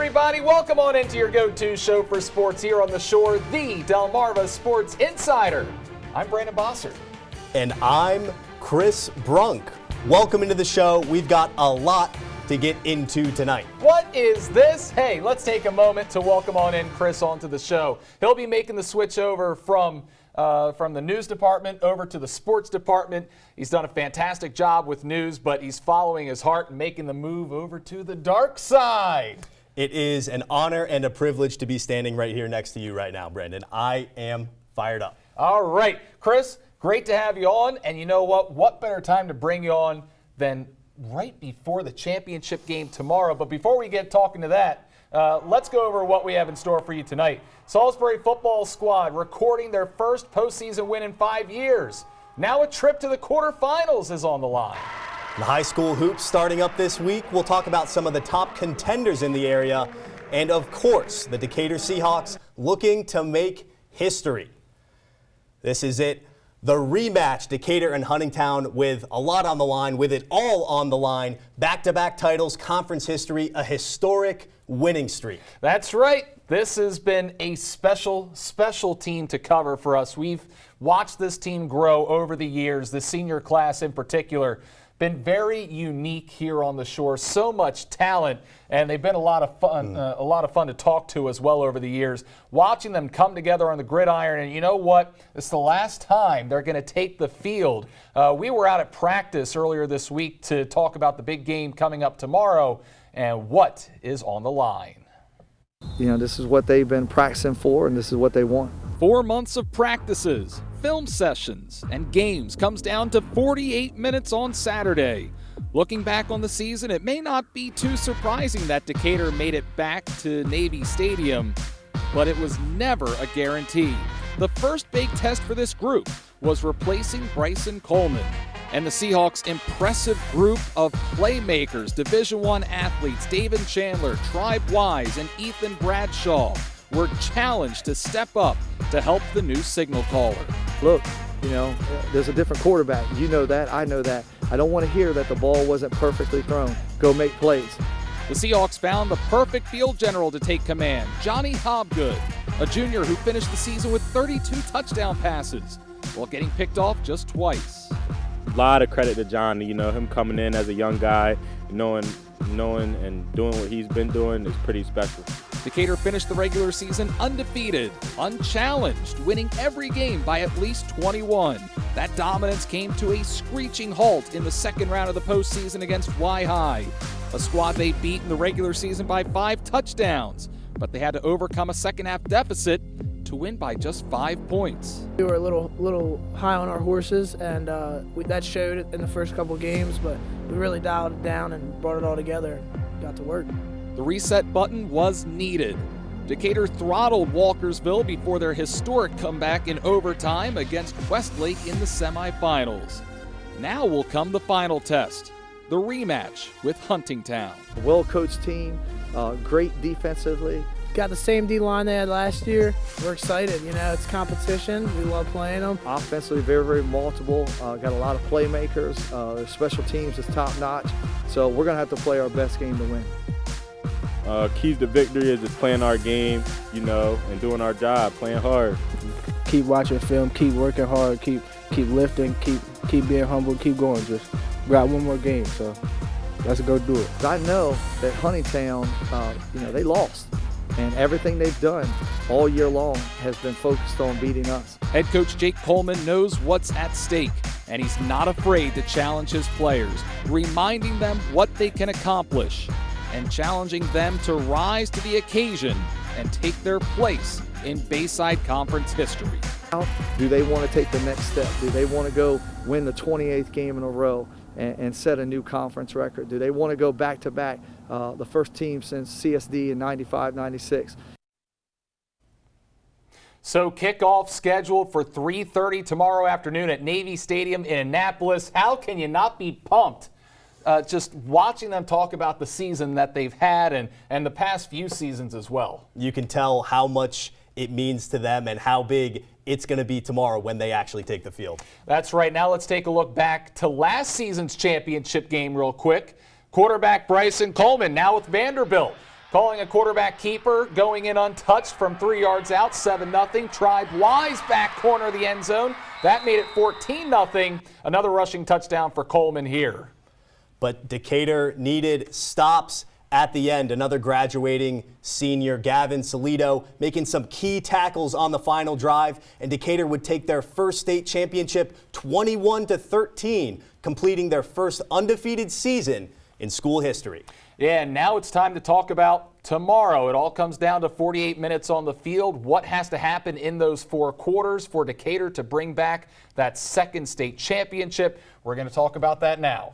everybody. Welcome on into your go-to show for sports here on the Shore, the Delmarva Sports Insider. I'm Brandon Bossert. And I'm Chris Brunk. Welcome into the show. We've got a lot to get into tonight. What is this? Hey, let's take a moment to welcome on in Chris onto the show. He'll be making the switch over from the news department over to the sports department. He's done a fantastic job with news, but he's following his heart and making the move over to the dark side. It is an honor and a privilege to be standing right here next to you right now, Brandon. I am fired up. All right, Chris, great to have you on. And you know what? What better time to bring you on than right before the championship game tomorrow? But before we get talking to that, let's go over what we have in store for you tonight. Salisbury football squad recording their first postseason win in 5 years. Now a trip to the quarterfinals is on the line. The high school hoops starting up this week. We'll talk about some of the top contenders in the area. And of course, the Decatur Seahawks looking to make history. This is it. The rematch, Decatur and Huntingtown, with a lot on the line, with it all on the line. Back-to-back titles, conference history, a historic winning streak. That's right. This has been a special team to cover for us. We've watched this team grow over the years, the senior class in particular. Been very unique here on the Shore. So much talent, and they've been a lot of fun to talk to as well over the years. Watching them come together on the gridiron, and you know what? It's the last time they're going to take the field. We were out at practice earlier this week to talk about the big game coming up tomorrow and what is on the line. You know, this is what they've been practicing for, and this is what they want. 4 months of practices, film sessions, and games comes down to 48 minutes on Saturday. Looking back on the season, it may not be too surprising that Decatur made it back to Navy Stadium, but it was never a guarantee. The first big test for this group was replacing Bryson Coleman. And the Seahawks' impressive group of playmakers, Division I athletes, David Chandler, Tribe Wise, and Ethan Bradshaw, were challenged to step up to help the new signal caller. Look, you know, there's a different quarterback. You know that, I know that. I don't want to hear that the ball wasn't perfectly thrown. Go make plays. The Seahawks found the perfect field general to take command, Johnny Hobgood, a junior who finished the season with 32 touchdown passes, while getting picked off just twice. A lot of credit to Johnny, you know, him coming in as a young guy, knowing and doing what he's been doing is pretty special. Decatur finished the regular season undefeated, unchallenged, winning every game by at least 21. That dominance came to a screeching halt in the second round of the postseason against Y-High, a squad they beat in the regular season by 5 touchdowns, but they had to overcome a second-half deficit to win by just 5 points. We were a little high on our horses, and that showed in the first couple games, but we really dialed it down and brought it all together and got to work. The reset button was needed. Decatur throttled Walkersville before their historic comeback in overtime against Westlake in the semifinals. Now will come the final test, the rematch with Huntingtown. A well-coached team, great defensively. Got the same D-line they had last year. We're excited, you know, it's competition. We love playing them. Offensively, very, very multiple. Got a lot of playmakers. Their special teams is top-notch. So we're going to have to play our best game to win. Keys to victory is just playing our game, you know, and doing our job, playing hard. Keep watching film, keep working hard, keep lifting, keep being humble, keep going. Just got one more game, so let's go do it. I know that Huntingtown, you know, they lost. And everything they've done all year long has been focused on beating us. Head coach Jake Coleman knows what's at stake, and he's not afraid to challenge his players, reminding them what they can accomplish and challenging them to rise to the occasion and take their place in Bayside Conference history. Do they want to take the next step? Do they want to go win the 28th game in a row and set a new conference record? Do they want to go back-to-back, the first team since CSD in 95, 96? So kickoff scheduled for 3:30 tomorrow afternoon at Navy Stadium in Annapolis. How can you not be pumped? Just watching them talk about the season that they've had and the past few seasons as well. You can tell how much it means to them and how big it's going to be tomorrow when they actually take the field. That's right. Now let's take a look back to last season's championship game real quick. Quarterback Bryson Coleman now with Vanderbilt. calling a quarterback keeper, going in untouched from 3 yards out, 7-0. Tried Wise back corner of the end zone. That made it 14-0. Another rushing touchdown for Coleman here. But Decatur needed stops at the end. Another graduating senior, Gavin Salido, making some key tackles on the final drive, and Decatur would take their first state championship 21-13, completing their first undefeated season in school history. Yeah, and now it's time to talk about tomorrow. It all comes down to 48 minutes on the field. What has to happen in those 4 quarters for Decatur to bring back that second state championship? We're going to talk about that now.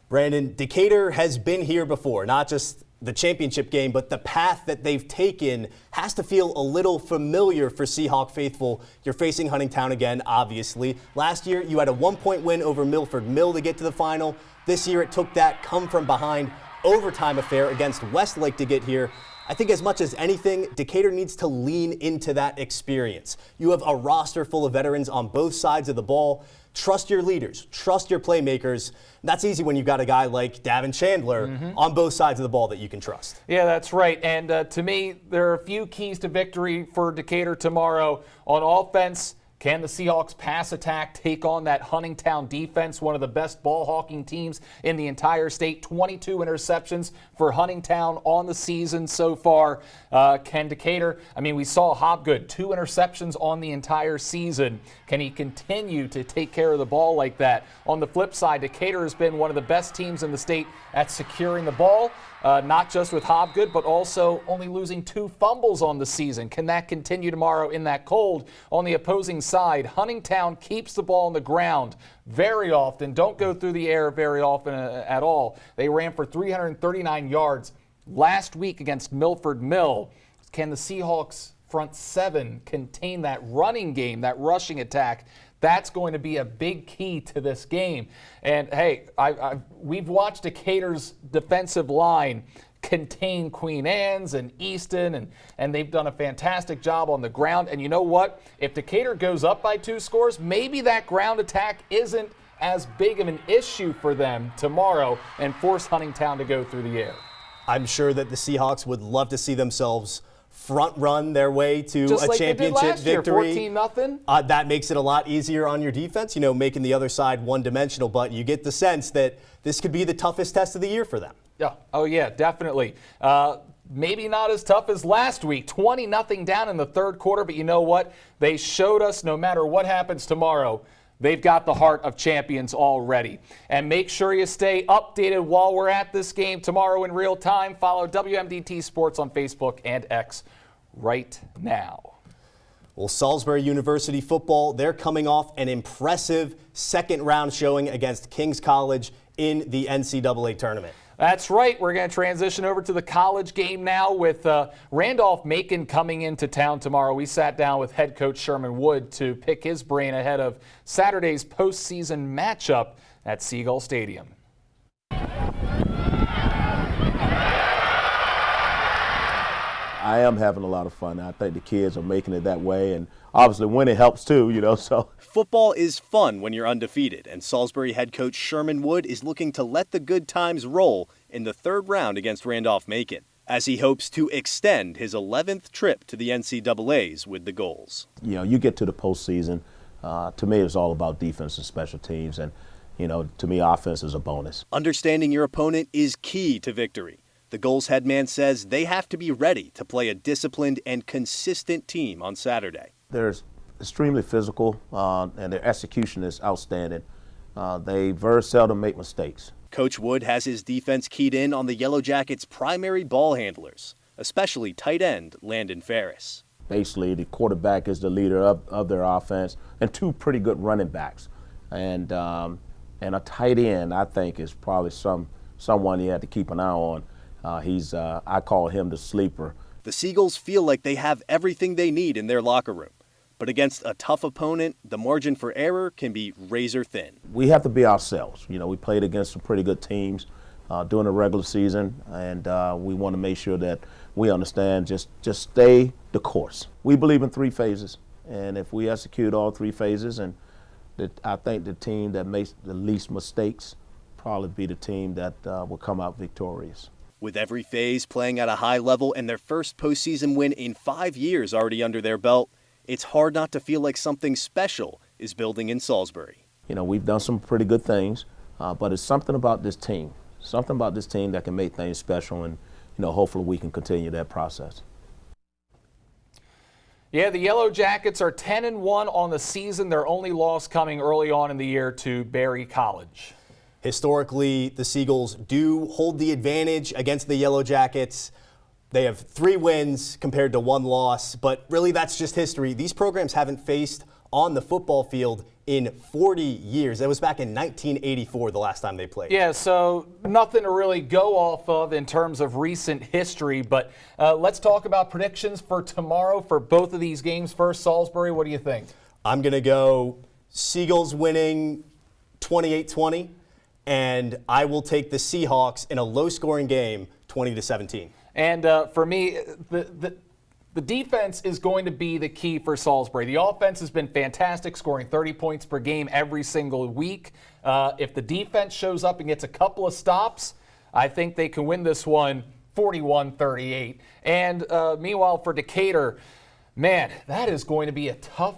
Brandon, Decatur has been here before, not just the championship game, but the path that they've taken has to feel a little familiar for Seahawk faithful. You're facing Huntingtown again, obviously. Last year, you had a 1-point win over Milford Mill to get to the final. This year, it took that come-from-behind overtime affair against Westlake to get here. I think as much as anything, Decatur needs to lean into that experience. You have a roster full of veterans on both sides of the ball. Trust your leaders, trust your playmakers. That's easy when you've got a guy like Davin Chandler on both sides of the ball that you can trust. Yeah, that's right. And to me, there are a few keys to victory for Decatur tomorrow. On offense, can the Seahawks pass attack take on that Huntingtown defense, one of the best ball hawking teams in the entire state? 22 interceptions for Huntingtown on the season so far. Can Decatur, we saw Hobgood, 2 interceptions on the entire season. Can he continue to take care of the ball like that? On the flip side, Decatur has been one of the best teams in the state at securing the ball. Not just with Hobgood, but also only losing 2 fumbles on the season. Can that continue tomorrow in that cold? On the opposing side, Huntingtown keeps the ball on the ground very often, don't go through the air very often at all. They ran for 339 yards last week against Milford Mill. Can the Seahawks front 7 contain that running game, that rushing attack? That's going to be a big key to this game. And hey, we've watched Decatur's defensive line contain Queen Anne's and Easton, and they've done a fantastic job on the ground. And you know what? If Decatur goes up by 2 scores, maybe that ground attack isn't as big of an issue for them tomorrow and force Huntingtown to go through the air. I'm sure that the Seahawks would love to see themselves front run their way to just a like championship they did last victory. Year, 14-0. That makes it a lot easier on your defense, making the other side one-dimensional, but you get the sense that this could be the toughest test of the year for them. Yeah. Oh, yeah, definitely. Maybe not as tough as last week. 20-0 down in the 3rd quarter, but you know what? They showed us no matter what happens tomorrow, they've got the heart of champions already. And make sure you stay updated while we're at this game tomorrow in real time. Follow WMDT Sports on Facebook and X right now. Well, Salisbury University football, they're coming off an impressive 2nd round showing against Kings College in the NCAA tournament. That's right. We're going to transition over to the college game now with Randolph-Macon coming into town tomorrow. We sat down with head coach Sherman Wood to pick his brain ahead of Saturday's postseason matchup at Seagull Stadium. I am having a lot of fun. I think the kids are making it that way, and obviously winning helps too, so. Football is fun when you're undefeated, and Salisbury head coach Sherman Wood is looking to let the good times roll in the 3rd round against Randolph-Macon, as he hopes to extend his 11th trip to the NCAAs with the goals. You get to the postseason, to me it's all about defense and special teams, and, to me offense is a bonus. Understanding your opponent is key to victory. The Goals head man says they have to be ready to play a disciplined and consistent team on Saturday. They're extremely physical, and their execution is outstanding. They very seldom make mistakes. Coach Wood has his defense keyed in on the Yellow Jackets' primary ball handlers, especially tight end Landon Ferris. Basically, the quarterback is the leader of their offense, and 2 pretty good running backs. And a tight end, I think, is probably someone you have to keep an eye on. I call him the sleeper. The Seagulls feel like they have everything they need in their locker room. But against a tough opponent, the margin for error can be razor thin. We have to be ourselves. We played against some pretty good teams during the regular season, and we want to make sure that we understand just stay the course. We believe in 3 phases, and if we execute all 3 phases, and I think the team that makes the least mistakes probably be the team that will come out victorious. With every phase playing at a high level and their first postseason win in 5 years already under their belt, it's hard not to feel like something special is building in Salisbury. You know, we've done some pretty good things, but it's something about this team that can make things special, and, you know, hopefully we can continue that process. Yeah, the Yellow Jackets are 10-1 on the season. Their only loss coming early on in the year to Berry College. Historically, the Seagulls do hold the advantage against the Yellow Jackets. They have 3 wins compared to 1 loss, but really that's just history. These programs haven't faced on the football field in 40 years. That was back in 1984, the last time they played. Yeah, so nothing to really go off of in terms of recent history, but let's talk about predictions for tomorrow for both of these games. First, Salisbury, what do you think? I'm going to go Seagulls winning 28-20. And I will take the Seahawks in a low-scoring game, 20-17. And for me, the defense is going to be the key for Salisbury. The offense has been fantastic, scoring 30 points per game every single week. If the defense shows up and gets a couple of stops, I think they can win this one 41-38. And meanwhile, for Decatur, man, that is going to be a tough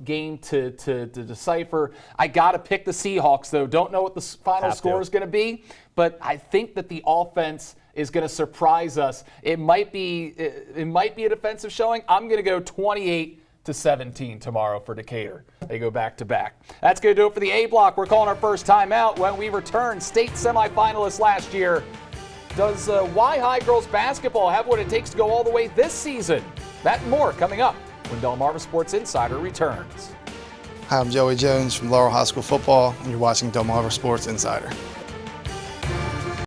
game to decipher. I got to pick the Seahawks, though. Don't know what the final score is going to be, but I think that the offense is going to surprise us. It might be a defensive showing. I'm going to go 28-17 tomorrow for Decatur. They go back-to-back. That's going to do it for the A block. We're calling our first timeout. When we return, state semifinalists last year. Does Y-High girls basketball have what it takes to go all the way this season? That and more coming up when Delmarva Sports Insider returns. Hi, I'm Joey Jones from Laurel High School Football, and you're watching Delmarva Sports Insider.